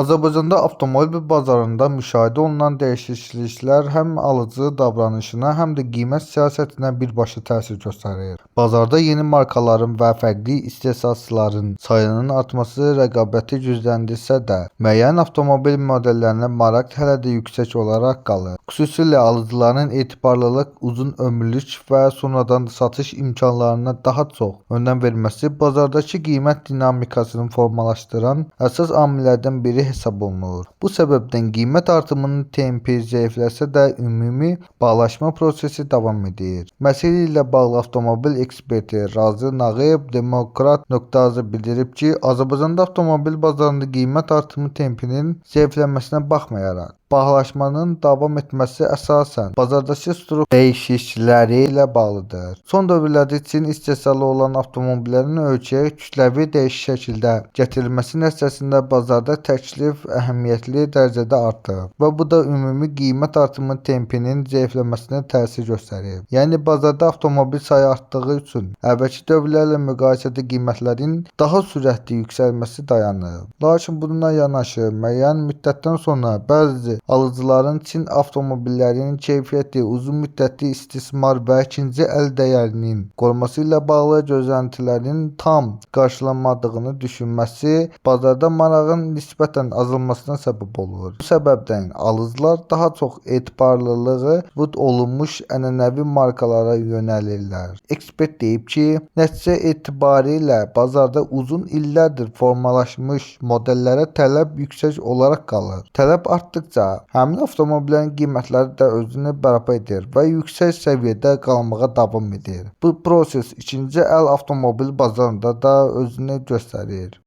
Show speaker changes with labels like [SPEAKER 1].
[SPEAKER 1] Azərbaycanda avtomobil bazarında müşahidə olunan dəyişikliklər həm alıcı davranışına, həm də qiymət siyasətinə birbaşa təsir göstərir. Bazarda yeni markaların və fərqli istehsalçıların sayının artması rəqabəti gücləndirsə də, müəyyən avtomobil modellərinə maraq hələ də yüksək olaraq qalır. Xüsusilə alıcıların etibarlılıq, uzun ömürlük və sonradan satış imkanlarına daha çox önəm verməsi bazardakı qiymət dinamikasını formalaşdıran əsas amillərdən biri hesab olunur. Bu səbəbdən qiymət artımının tempi zəifləsə də ümumi bağlaşma prosesi davam edir. Məsələ ilə bağlı avtomobil eksperti Razı Nağıyev Demokrat.az bildirib ki, Azərbaycanda avtomobil bazarında qiymət artımı tempinin zəifləməsinə baxmayaraq, bağlaşmanın davam etməsi əsasən bazardakı struktur dəyişiklikləri ilə bağlıdır. Son dövrlərdə Çin istehsalı olan avtomobillərin ölkəyə kütləvi dəyişik şəkildə gətirilməsi nəticəsində bazarda təklif əhəmiyyətli dərəcədə artıb və bu da ümumi qiymət artımı tempinin zəifləməsinə təsir göstərir. Yəni bazarda avtomobil sayı artdığı üçün əvvəlki dövrlərlə müqayisədə qiymətlərin daha sürətli yüksəlməsi dayanıb. Lakin bununla yanaşı müəyyən müddətdən sonra bəzi alıcıların Çin avtomobillərinin keyfiyyəti, uzun müddətli istismar və ikinci əl dəyərinin qorunması ilə bağlı gözləntilərin tam qarşılanmadığını düşünməsi bazarda marağın nisbətən azalmasına səbəb olur. Bu səbəbdən alıcılar daha çox etibarlılığı vüd olunmuş ənənəvi markalara yönəlirlər. Ekspert deyib ki, nəticə etibarilə bazarda uzun illərdir formalaşmış modellərə tələb yüksək olaraq qalır. Tələb artdıqca həmin avtomobillərin qiymətləri də özünü bərpa edir və yüksək səviyyədə qalmağa davam edir. Bu proses ikinci əl avtomobil bazarında da özünü göstərir.